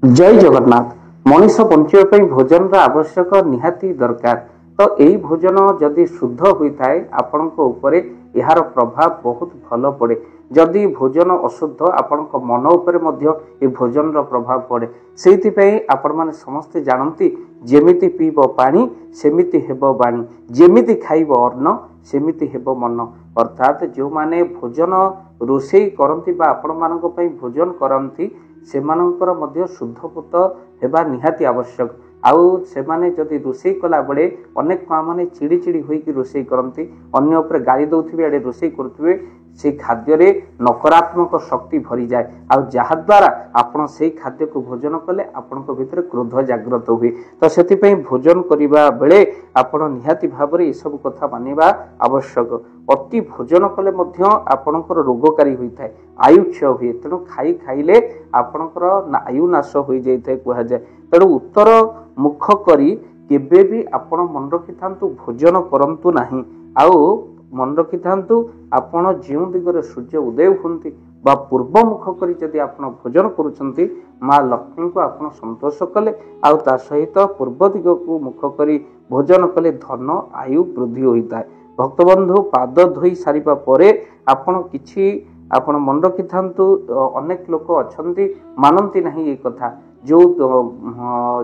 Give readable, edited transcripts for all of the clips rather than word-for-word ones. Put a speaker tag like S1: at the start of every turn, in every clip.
S1: जय जगन्नाथ। मनीष बंचाई भोजन आवश्यक निहाती दरकार। तो यही भोजन जदि शुद्ध होता है आपण यार प्रभाव बहुत भल पड़े। जदि भोजन अशुद्ध आपण मन उपर भोजन प्रभाव पड़े। से आपण मैंने समस्ते जानती जेमिति पीब पानी सेमिति हेब बाणी, जेमिति खाइब अन्न सेमिति हेब मन। अर्थात जो माने भोजन रोषेई करती बा आपण मानक पई भोजन करती सेमानंकर मध्य शुद्धपूत हेबा निहाती आवश्यक। आउ सेमाने जदि रोषेई कला बेले अनेक माँ मैंने चिड़ी चिड़ी होइकी रोषेई करती अन्य उपर गाड़ी दौथिबे एडे रोषेई करुथिबे से खाद्य रे नकारात्मक शक्ति भरी जाए। आ जहा द्वारा आपण से खाद्य को भोजन कले आपण भीतर क्रोध जागृत हुए। तो से भोजन करने बेले आपण निहाती भाव में सब कथा मानिबा आवश्यक। अति भोजन कले आपणकर रोगकारी होता है, आयु क्षय हुए। तेणु खाई खाइले आपणकर आयु नाश हो जाए कहुए। तेणु उत्तर मुख करी केबे भी आपण मन रखि थांतु भोजन करंतु नाही। आउ मन रखि थांतु आपण जो दिगरे सूर्य उदय होती बा पूर्व मुख करी जदि आपण भोजन करुचंती माँ लक्ष्मी को आपण संतोष कले आउ ता सहित पूर्व दिग को मुख करी भोजन कले धन आयु वृद्धि होता है। भक्तबंधु पाद धोई सारिबा परे आपण किछि आपण मन रखि थांतु अनेक लोक अछंती मानंती नहीं ये कथा। जो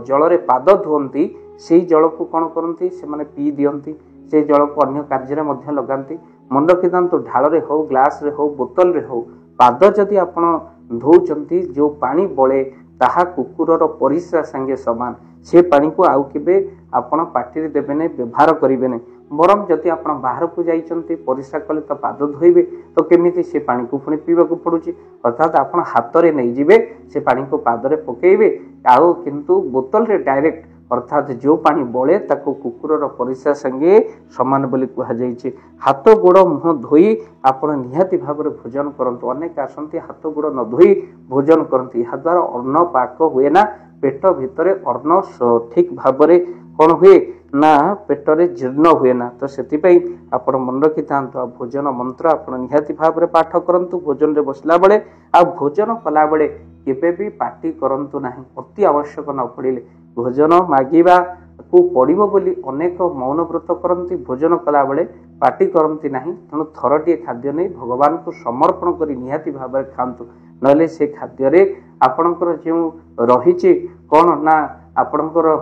S1: जल रे पाद धोती से जल को कौन करती से माने पी दियंती, से जल को अन्य कार्य में लगाती। मन रखि थांतु ढाल रे हो, ग्लास रे हो, बोतल रे हो, पाद जदि आपण धोउचंती जो पानी बळे ताहा कुकुरर परिस्रा संगे समान। से पानी को आउ केबे आपण पाटी रे देबेने, व्यवहार करिबेने। बरम जदि आपण बाहर को जाइचंती परिस्रा कले तो पाद धोइबे तो केमिति से पानी को पुणी पीवा को पड़ुची। अर्थात आपण हाथ रे नहीं जिबे से पानी को पाद रे पकेइबे आउ किंतु बोतल रे डायरेक्ट अर्थात जो पानी बळे ताको कुकुरर परिस्रा संगे समान बोली कहा जाइछि। हाथ गोड़ मुह धोई आपण निहाती भाव में भोजन करंतु। अनेक आसंती हाथ गोड़ न धोई भोजन करंती, या द्वारा अन्न पाक हुए ना, पेट भितर अन्न ठीक भाव में कौन हुए ना पेटरे जीर्ण हुए ना। तो से आपण मन रखि था भोजन मंत्र आपण निहाती भाव में पाठ करंतु। भोजन रे बसला बेले आ भोजन कला बेले केबे भी पार्टी करंतु नाही। अति आवश्यक न पड़िले भोजन मागिबा को पड़िबो बोली अनेक मौन व्रत करंती, भोजन कला बेले पार्टी करंती नाही। तेणु थरटिए खाद्य नहीं भगवान को समर्पण करी निहाती भाव में खातु। नले से खाद्य रे आपणकर जो रही कौन ना आपणकर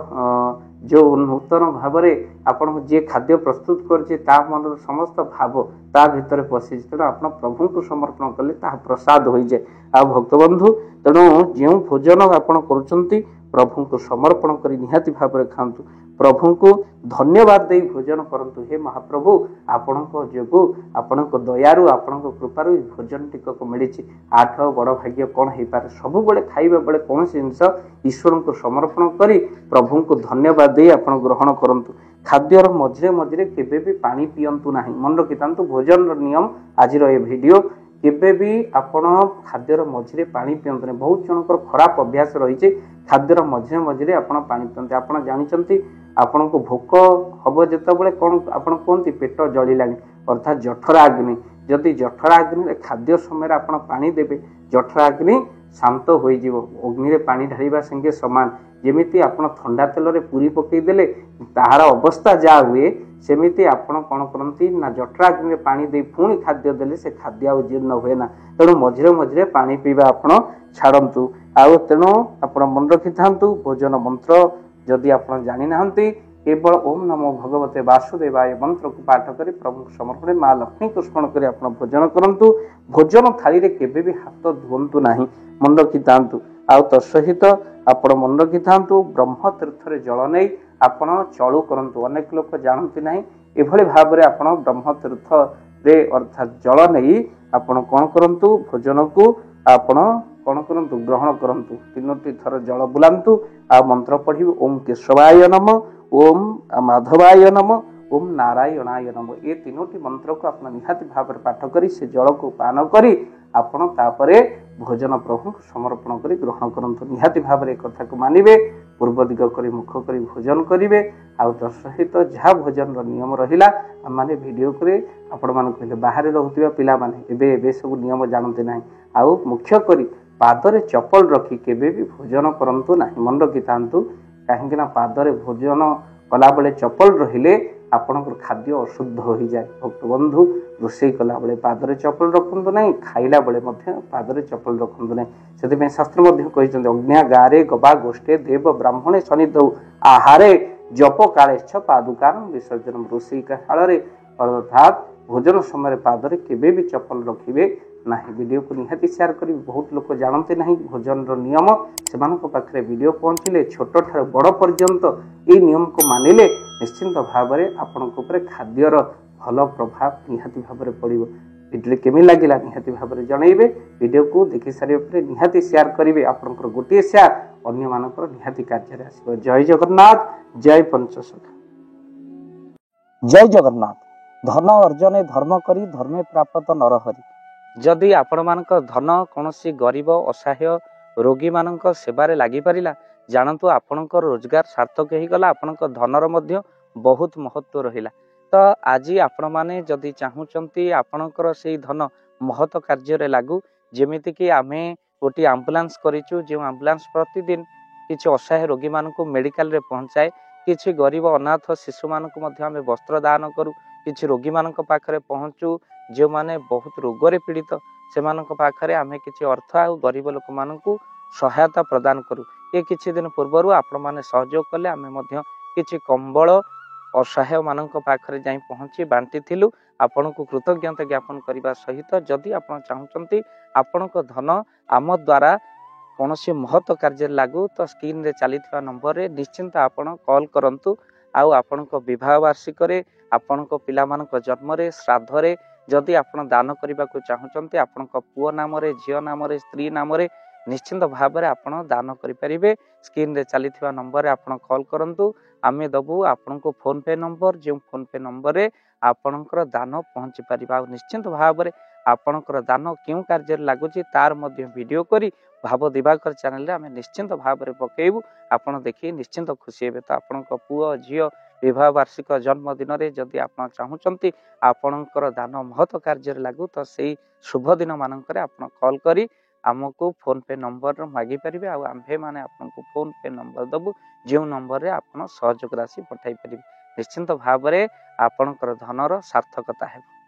S1: जो नूतन भाव में आपन जे खाद्य प्रस्तुत करछे ता मन समस्त भाव ता भितर पशि तेणु आप प्रभु को समर्पण कले ता प्रसाद हो जाए। आ भक्तबंधु तेणु जो भोजन आपन करुचंती प्रभु को समर्पण करी निहाती भाव में खातु। प्रभु को धन्यवाद दे भोजन करंतु। हे महाप्रभु आपण जोगु आपण दयारु आपण कृपार भोजन टिकक मिली। आठ बड़ भाग्य कौन हो पारे। सबु बेले खाइबा बेले कौन जिनस ईश्वर को समर्पण करी प्रभु को धन्यवाद दे आपण ग्रहण करंतु। खाद्यर मझे मझे केबे भी पानी पियंतु नाही। मन रखि थांतु भोजन नियम आज ये वीडियो केबे भी आपण खाद्यर मझे पानी पियंतु नहीं। बहुत जनकर खराब अभ्यास रही खाद्यर मझे मझे आपण पानी पियंते। आपण जानिचंती आपण को भोक हम जिते कौन आप कहते पेट जलिलानी अर्थात जठरा अग्नि। जदि जठरा अग्नि खाद्य समय आप पानी देवे जठरा अग्नि शांत हो अग्नि पानी ढालिबा संगे समान। जेमिति आपण ठंडा तेल रे पूरी पकईदेले ताहार अवस्था जहाँ हुए सेमिति आपण कौन करती ना जठरा अग्नि पानी दे पुणी खाद्य देले से खाद्य आ जीर्ण हुए ना। तेणु मझे मझे पानी पीवा आपण छाड़तु। आउ तेणु आपण मन रखि थांतु भोजन मंत्र जदि आप जानी नाहंती केवल ओम नमो भगवते वासुदेवाय मंत्र को पाठ करी प्रभु समर्पण माँ लक्ष्मी को स्मरण करी आप भोजन करंतु। भोजन थाली रे केबे भी हाथ धुवंतु नाही। मन रखि थांतु। आउ तत्सहित आपण मन रखि थांतु ब्रह्म तीर्थ रे जल नहीं आपण चलु करंतु। अनेक लोक जानती नहीं एभली भाव में आपण ब्रह्म तीर्थ रे अर्थात जल नहीं आपण कौन करंतु भोजन को आपण कौन करंतु ग्रहण करंतु। तीनोटी थर जल बुलांतु आ मंत्र पढ़ी ओम केशवाय नमः, ओम माधवाय नमः, ओम नारायणाय नमः। ये तीनोटी मंत्र को अपना निहाती भाव में पाठ करी से जल को पान करी आपण तापरे भोजन प्रभु को समर्पण करी ग्रहण करंतु। निहाती भाव में कथा को मानिबे, पूर्व दिग करी मुख करी भोजन करिवे। आउ तत्सहित जहाँ भोजन नियम रहिला आम माने वीडियो करे आपण मान कहले बाहर रहउतिबा पिला माने एबे सब नियम जानते नाही। आउ मुख्य करी ପାଦରେ ଚପଲ ରଖି କେବେ ବି ଭୋଜନ କରନ୍ତୁ ନାହିଁ। ମନେ ରଖିଥାନ୍ତୁ, କାହିଁକି ନା ପାଦରେ ଭୋଜନ କଲାବେଳେ ଚପଲ ରହିଲେ ଆପଣଙ୍କର ଖାଦ୍ୟ ଅଶୁଦ୍ଧ ହୋଇଯାଏ। ଭକ୍ତ ବନ୍ଧୁ, ରୋଷେଇ କଲାବେଳେ ପାଦରେ ଚପଲ ରଖନ୍ତୁ ନାହିଁ, ଖାଇଲା ବେଳେ ମଧ୍ୟ ପାଦରେ ଚପଲ ରଖନ୍ତୁ ନାହିଁ। ସେଥିପାଇଁ ଶାସ୍ତ୍ର ମଧ୍ୟ କହିଛନ୍ତି, ଅଜ୍ଞା ଗାରେ ଗବା ଗୋଷ୍ଠେ ଦେବ ବ୍ରାହ୍ମଣେ ସନିଧୌ ଆହାରେ ଜପ କାଳେଚ୍ଛ ପାଦୁକାନ ବିସର୍ଜନ। ରୋଷେଇ କାଳରେ ଅର୍ଥାତ୍ ଭୋଜନ ସମୟରେ ପାଦରେ କେବେ ବି ଚପଲ ରଖିବେ ନାହିଁ। ଭିଡ଼ିଓକୁ ନିହାତି ସେୟାର କରିବି। ବହୁତ ଲୋକ ଜାଣନ୍ତି ନାହିଁ ଭୋଜନର ନିୟମ। ସେମାନଙ୍କ ପାଖରେ ଭିଡ଼ିଓ ପହଞ୍ଚିଲେ ଛୋଟଠାରୁ ବଡ଼ ପର୍ଯ୍ୟନ୍ତ ଏହି ନିୟମକୁ ମାନିଲେ ନିଶ୍ଚିନ୍ତ ଭାବରେ ଆପଣଙ୍କ ଉପରେ ଖାଦ୍ୟର ଭଲ ପ୍ରଭାବ ନିହାତି ଭାବରେ ପଡ଼ିବ। ଭିଡ଼ିଓ କେମିତି ଲାଗିଲା ନିହାତି ଭାବରେ ଜଣାଇବେ। ଭିଡ଼ିଓକୁ ଦେଖି ସାରିବା ପରେ ନିହାତି ସେୟାର କରିବେ। ଆପଣଙ୍କର ଗୋଟିଏ ସେୟାର ଅନ୍ୟମାନଙ୍କର ନିହାତି କାର୍ଯ୍ୟରେ ଆସିବ। ଜୟ ଜଗନ୍ନାଥ, ଜୟ ପଞ୍ଚସଖା। ଜୟ ଜଗନ୍ନାଥ। ଧନ ଅର୍ଜନେ ଧର୍ମ କରି ଧର୍ମେ ପ୍ରାପତ ନରହରି। ଯଦି ଆପଣମାନଙ୍କ ଧନ କୌଣସି ଗରିବ ଅସହାୟ ରୋଗୀମାନଙ୍କ ସେବାରେ ଲାଗିପାରିଲା, ଜାଣନ୍ତୁ ଆପଣଙ୍କର ରୋଜଗାର ସାର୍ଥକ ହେଇଗଲା, ଆପଣଙ୍କ ଧନର ମଧ୍ୟ ବହୁତ ମହତ୍ଵ ରହିଲା। ତ ଆଜି ଆପଣମାନେ ଯଦି ଚାହୁଁଛନ୍ତି ଆପଣଙ୍କର ସେଇ ଧନ ମହତ କାର୍ଯ୍ୟରେ ଲାଗୁ, ଯେମିତିକି ଆମେ ଗୋଟିଏ ଆମ୍ବୁଲାନ୍ସ କରିଛୁ, ଯେଉଁ ଆମ୍ବୁଲାନ୍ସ ପ୍ରତିଦିନ କିଛି ଅସହାୟ ରୋଗୀମାନଙ୍କୁ ମେଡ଼ିକାଲରେ ପହଞ୍ଚାଏ, କିଛି ଗରିବ ଅନାଥ ଶିଶୁମାନଙ୍କୁ ମଧ୍ୟ ଆମେ ବସ୍ତ୍ର ଦାନ କରୁ, କିଛି ରୋଗୀମାନଙ୍କ ପାଖରେ ପହଞ୍ଚୁ ଯେଉଁମାନେ ବହୁତ ରୋଗରେ ପୀଡ଼ିତ, ସେମାନଙ୍କ ପାଖରେ ଆମେ କିଛି ଅର୍ଥ ଆଉ ଗରିବ ଲୋକମାନଙ୍କୁ ସହାୟତା ପ୍ରଦାନ କରୁ। ଏ କିଛି ଦିନ ପୂର୍ବରୁ ଆପଣମାନେ ସହଯୋଗ କଲେ, ଆମେ ମଧ୍ୟ କିଛି କମ୍ବଳ ଅସହାୟମାନଙ୍କ ପାଖରେ ଯାଇ ପହଞ୍ଚି ବାଣ୍ଟିଥିଲୁ। ଆପଣଙ୍କୁ କୃତଜ୍ଞତା ଜ୍ଞାପନ କରିବା ସହିତ ଯଦି ଆପଣ ଚାହୁଁଛନ୍ତି ଆପଣଙ୍କ ଧନ ଆମ ଦ୍ୱାରା କୌଣସି ମହତ କାର୍ଯ୍ୟରେ ଲାଗୁ, ତ ସ୍କ୍ରିନରେ ଚାଲିଥିବା ନମ୍ବରରେ ନିଶ୍ଚିନ୍ତ ଆପଣ କଲ୍ କରନ୍ତୁ। ଆଉ ଆପଣଙ୍କ ବିବାହ ବାର୍ଷିକରେ, ଆପଣଙ୍କ ପିଲାମାନଙ୍କ ଜନ୍ମରେ, ଶ୍ରାଦ୍ଧରେ ଯଦି ଆପଣ ଦାନ କରିବାକୁ ଚାହୁଁଛନ୍ତି, ଆପଣଙ୍କ ପୁଅ ନାମରେ, ଝିଅ ନାମରେ, ସ୍ତ୍ରୀ ନାମରେ ନିଶ୍ଚିନ୍ତ ଭାବରେ ଆପଣ ଦାନ କରିପାରିବେ। ସ୍କ୍ରିନରେ ଚାଲିଥିବା ନମ୍ବରରେ ଆପଣ କଲ୍ କରନ୍ତୁ, ଆମେ ଦେବୁ ଆପଣଙ୍କୁ ଫୋନ୍ ପେ ନମ୍ବର, ଯେଉଁ ଫୋନ୍ ପେ ନମ୍ବରରେ ଆପଣଙ୍କର ଦାନ ପହଞ୍ଚି ପାରିବ। ଆଉ ନିଶ୍ଚିନ୍ତ ଭାବରେ ଆପଣଙ୍କର ଦାନ କେଉଁ କାର୍ଯ୍ୟରେ ଲାଗୁଛି ତାର ମଧ୍ୟ ଭିଡ଼ିଓ କରି ଭାବ ଦିବାକର ଚ୍ୟାନେଲରେ ଆମେ ନିଶ୍ଚିନ୍ତ ଭାବରେ ପକାଇବୁ। ଆପଣ ଦେଖି ନିଶ୍ଚିନ୍ତ ଖୁସି ହେବେ। ତ ଆପଣଙ୍କ ପୁଅ ଝିଅ ବିବାହ ବାର୍ଷିକ ଜନ୍ମଦିନରେ ଯଦି ଆପଣ ଚାହୁଁଛନ୍ତି ଆପଣଙ୍କର ଦାନ ମହତ କାର୍ଯ୍ୟରେ ଲାଗୁ, ତ ସେଇ ଶୁଭ ଦିନ ମାନଙ୍କରେ ଆପଣ କଲ୍ କରି ଆମକୁ ଫୋନ୍ ପେ ନମ୍ବର ମାଗିପାରିବେ। ଆଉ ଆମ୍ଭେମାନେ ଆପଣଙ୍କୁ ଫୋନ୍ ପେ ନମ୍ବର ଦେବୁ, ଯେଉଁ ନମ୍ବରରେ ଆପଣ ସହଯୋଗ ରାଶି ପଠାଇ ପାରିବେ। ନିଶ୍ଚିନ୍ତ ଭାବରେ ଆପଣଙ୍କର ଧନର ସାର୍ଥକତା ହେବ।